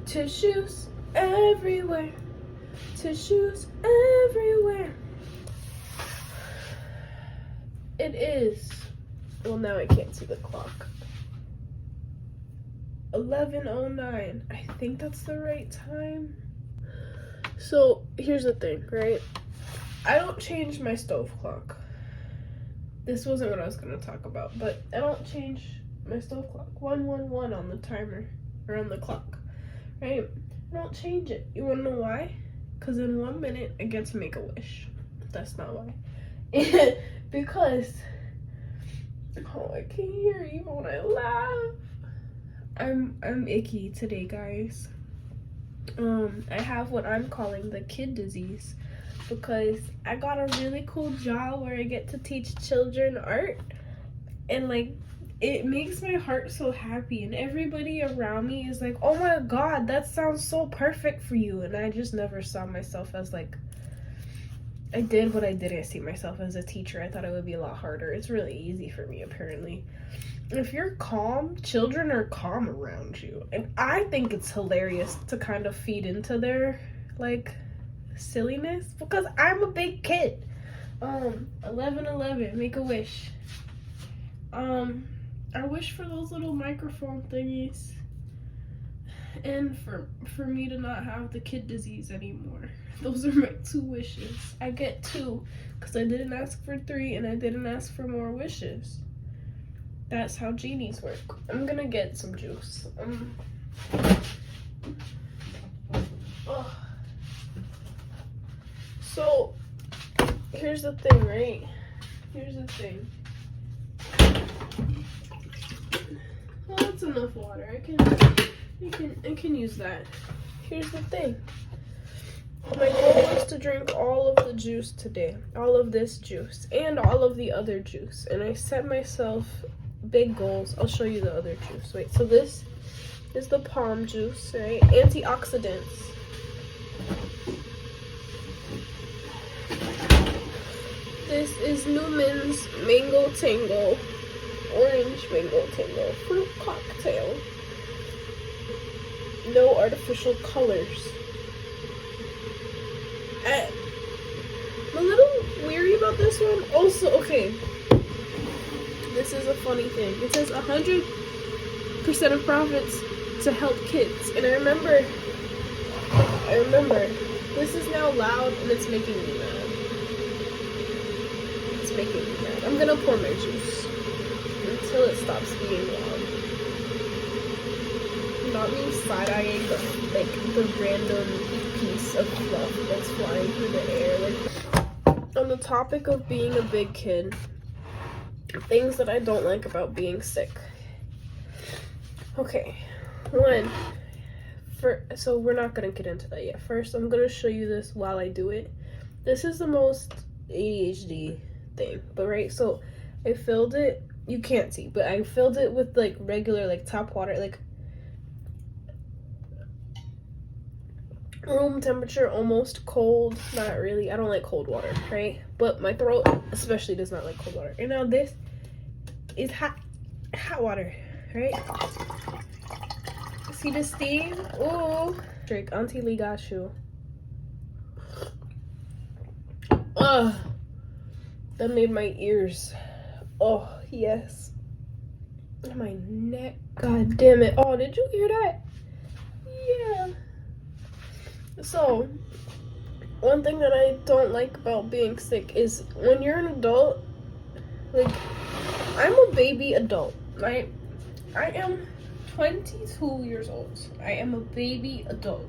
Tissues everywhere. Tissues everywhere. It is. Well, now I can't see the clock. 11:09. I think that's the right time. So here's the thing, right? I don't change my stove clock. This wasn't what I was going to talk about, but I don't change my stove clock. 111 on the timer, or on the clock, right? I don't change it. You want to know why? Because in 1 minute, I get to make a wish. That's not why. Because, oh, I can hear you when I laugh. I'm icky today, guys. I have what I'm calling the kid disease because I got a really cool job where I get to teach children art, and like it makes my heart so happy, and everybody around me is like, oh my god, that sounds so perfect for you. And I just never saw myself as like, I didn't see myself as a teacher. I thought it would be a lot harder. It's really easy for me, apparently. If you're calm, children are calm around you. And I think it's hilarious to kind of feed into their, like, silliness. Because I'm a big kid. 11:11, make a wish. I wish for those little microphone thingies. And for me to not have the kid disease anymore. Those are my 2 wishes. I get 2 because I didn't ask for 3 and I didn't ask for more wishes. That's how genies work. I'm gonna get some juice. So, here's the thing, right? Here's the thing. Well, that's enough water. I can use that. Here's the thing. My goal was to drink all of the juice today. All of this juice. And all of the other juice. And I set myself big goals. I'll show you the other juice. Wait, so this is the palm juice, right? Antioxidants. This is Newman's Mango Tango. Orange Mango Tango. Fruit cocktail. No artificial colors. I'm a little weary about this one. Also, okay. This is a funny thing. It says 100% of profits to help kids. And I remember, this is now loud and it's making me mad. It's making me mad. I'm gonna pour my juice until it stops being loud. Not me side-eyeing the random piece of fluff that's flying through the air. Like, on the topic of being a big kid, things that I don't like about being sick. Okay, so we're not gonna get into that yet. First, I'm gonna show you this while I do it. This is the most ADHD thing, but right, so I filled it, you can't see, but I filled it with like regular like tap water, like room temperature, almost cold, not really. I don't like cold water, right? But my throat especially does not like cold water. And now this is hot water, right? See the steam? Ooh. Drink Auntie Lee got you. Ugh. That made my ears. Oh, yes. My neck. God damn it. Oh, did you hear that? Yeah. So, one thing that I don't like about being sick is when you're an adult, like, I'm a baby adult, right? I am 22 years old. I am a baby adult.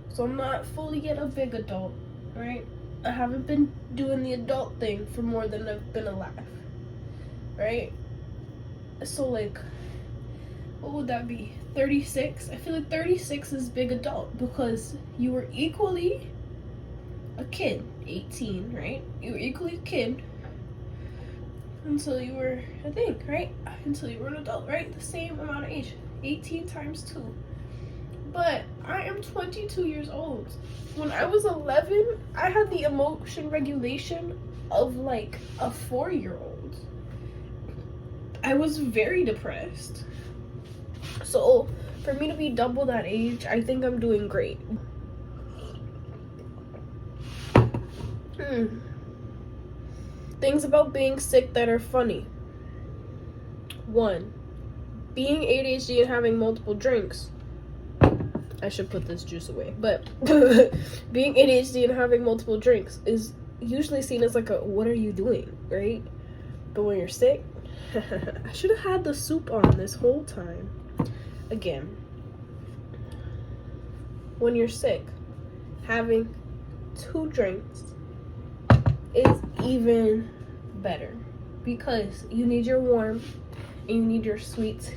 So I'm not fully yet a big adult, right? I haven't been doing the adult thing for more than I've been alive, right? So, like, what would that be? 36? I feel like 36 is big adult because you were equally a kid. 18, right? You were equally a kid until you were a thing, right? Until you were an adult, right? The same amount of age. 18 times 2. But I am 22 years old. When I was 11, I had the emotion regulation of like a 4-year-old. I was very depressed. So For me to be double that age, I think I'm doing great. Things about being sick that are funny. 1, being ADHD and having multiple drinks. I should put this juice away, but being ADHD and having multiple drinks is usually seen as like a what are you doing, right? But when you're sick, I should have had the soup on this whole time. Again, when you're sick, having 2 drinks is even better because you need your warm and you need your sweet,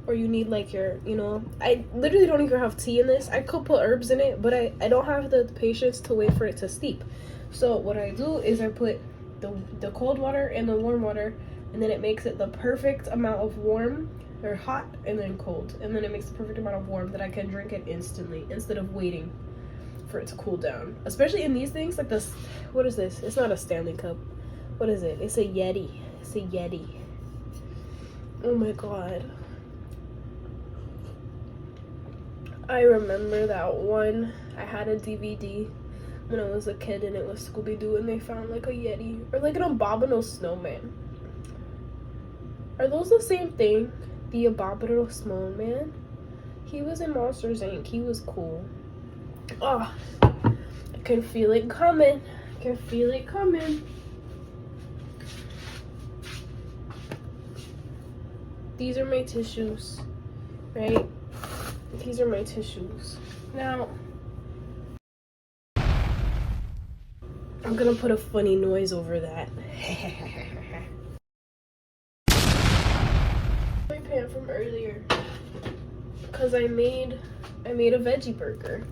or you need like your, you know, I literally don't even have tea in this. I could put herbs in it, but I don't have the patience to wait for it to steep. So what I do is I put the cold water and the warm water, and then it makes it the perfect amount of warm or hot and then cold, and then it makes the perfect amount of warm that I can drink it instantly instead of waiting for it to cool down. Especially in these things like this. What is this? It's not a Stanley cup. What is it? It's a Yeti. It's a Yeti. Oh my god. I remember that one. I had a DVD when I was a kid and it was Scooby-Doo and they found like a Yeti or like an abominable snowman. Are those the same thing? The abominable snowman? He was in Monsters Inc. He was cool. Oh, I can feel it coming. I can feel it coming. These are my tissues, right? These are my tissues. Now, I'm gonna put a funny noise over that. My pan from earlier, because I made a veggie burger,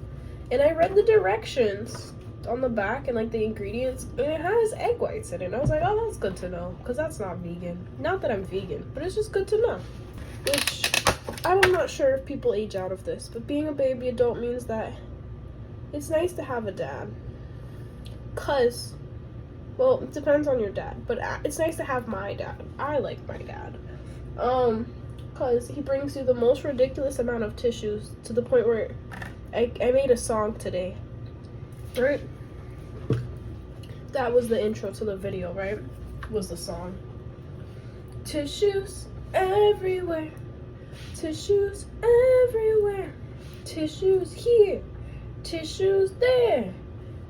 and I read the directions on the back and like the ingredients, and it has egg whites in it. And I was like, oh, that's good to know, because that's not vegan. Not that I'm vegan, but it's just good to know. Which I'm not sure if people age out of this, but being a baby adult means that it's nice to have a dad. Cause, well, it depends on your dad, but it's nice to have my dad. I like my dad. Cause he brings you the most ridiculous amount of tissues to the point where I made a song today, right? That was the intro to the video, right? Was the song. Tissues everywhere. Tissues everywhere. Tissues here. Tissues there.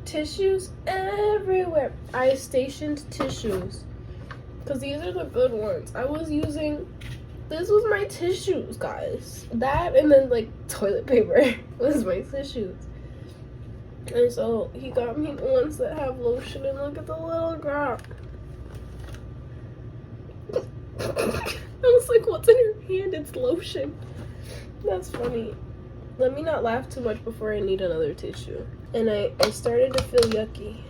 Tissues everywhere. I stationed tissues because these are the good ones. I was using, this was my tissues, guys. That and then like toilet paper was my tissues. And so he got me the ones that have lotion, and look at the little drop. I was like, what's in your hand? It's lotion. That's funny. Let me not laugh too much before I need another tissue. And I started to feel yucky.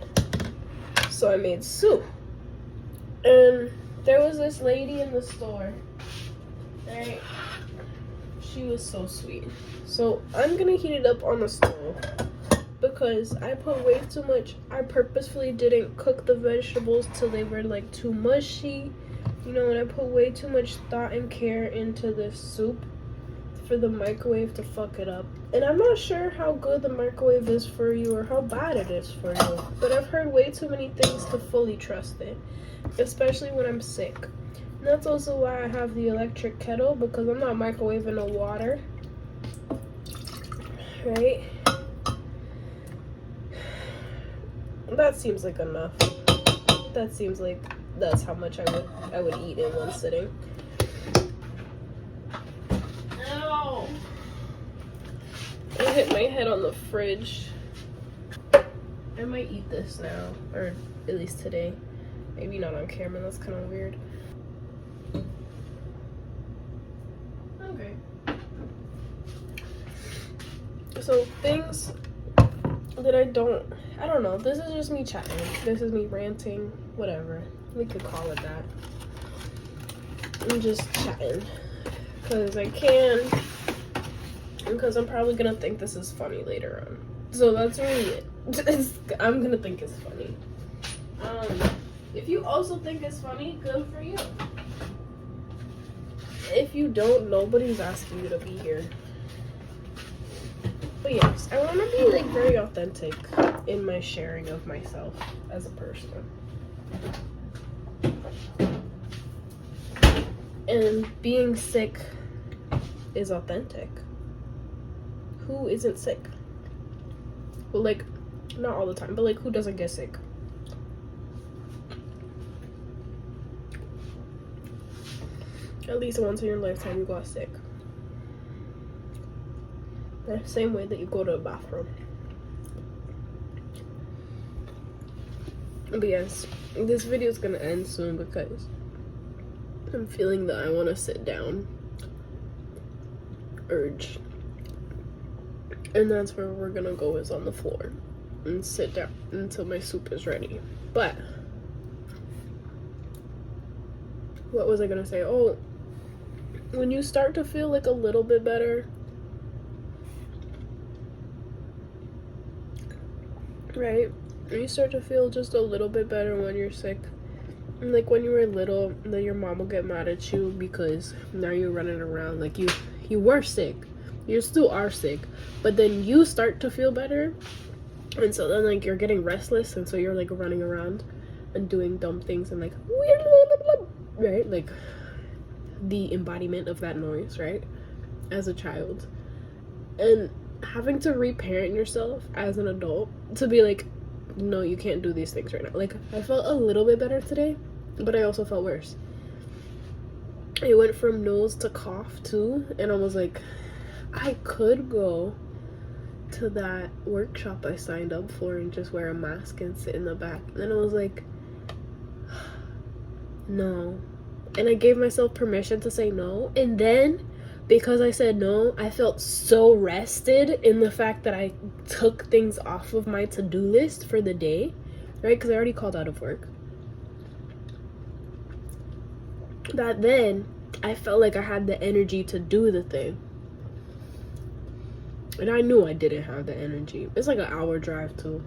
So I made soup. And there was this lady in the store. Right? She was so sweet. So I'm gonna heat it up on the stove because I put way too much. I purposefully didn't cook the vegetables till they were like too mushy. You know, and I put way too much thought and care into this soup for the microwave to fuck it up. And I'm not sure how good the microwave is for you or how bad it is for you, but I've heard way too many things to fully trust it, especially when I'm sick. And that's also why I have the electric kettle, because I'm not microwaving the water, right? That seems like enough. That seems like that's how much I would eat in one sitting. Ow! I hit my head on the fridge. I might eat this now, or at least today. Maybe not on camera, that's kind of weird. Okay. So things that I don't know, this is just me chatting. This is me ranting, whatever. We could call it that. I'm just chatting. Because I can. Because I'm probably going to think this is funny later on. So that's really it. I'm going to think it's funny. If you also think it's funny, good for you. If you don't, nobody's asking you to be here. But yes, I want to be like very authentic in my sharing of myself as a person. And being sick is authentic. Who isn't sick? Well, like, not all the time, but like, who doesn't get sick? At least once in your lifetime you got sick. The same way that you go to a bathroom. But yes, this video is gonna end soon because I'm feeling that I want to sit down urge. And that's where we're gonna go, is on the floor and sit down until my soup is ready. But what was I gonna say? Oh, when you start to feel like a little bit better, right? You start to feel just a little bit better when you're sick. And like when you were little, then your mom will get mad at you because now you're running around like you were sick. You still are sick, but then you start to feel better, and so then like you're getting restless, and so you're like running around and doing dumb things and like right, like the embodiment of that noise, right, as a child. And having to reparent yourself as an adult to be like, no, you can't do these things right now. Like, I felt a little bit better today, but I also felt worse. It went from nose to cough too, and I was like, I could go to that workshop I signed up for and just wear a mask and sit in the back. And then I was like, no. And I gave myself permission to say no. And then, because I said no, I felt so rested in the fact that I took things off of my to-do list for the day, right? Because I already called out of work. That then, I felt like I had the energy to do the thing. And I knew I didn't have the energy. It's like an hour drive too.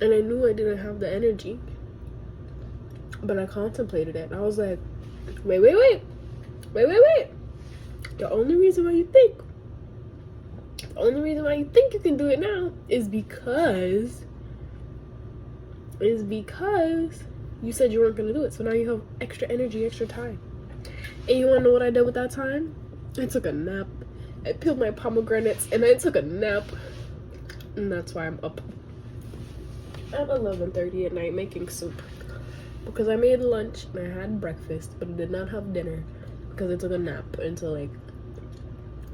And I knew I didn't have the energy. But I contemplated it. And I was like, wait. The only reason why you think you can do it now is because you said you weren't going to do it. So now you have extra energy, extra time. And you want to know what I did with that time? I took a nap. I peeled my pomegranates and I took a nap. And that's why I'm up at 11:30 at night making soup. Because I made lunch and I had breakfast, but I did not have dinner because I took a nap until like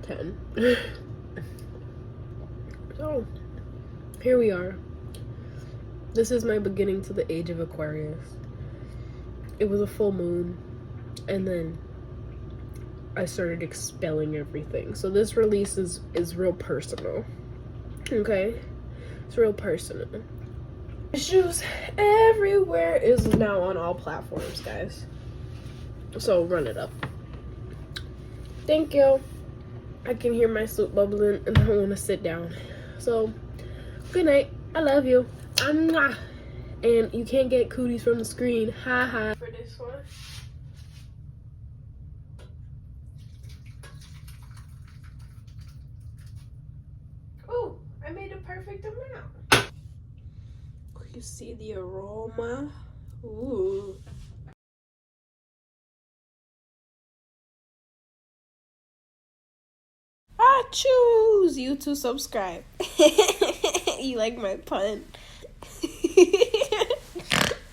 10. So, here we are. This is my beginning to the age of Aquarius. It was a full moon, and then I started expelling everything. So this release is real personal. Okay? It's real personal. Issues everywhere is now on all platforms, guys. So run it up. Thank you. I can hear my soup bubbling and I want to sit down. So, good night. I love you. Mwah. And you can't get cooties from the screen. Ha ha. For this one. Oh, I made a perfect amount. You see the aroma? Ooh. I choose you to subscribe. You like my pun?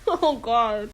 Oh God.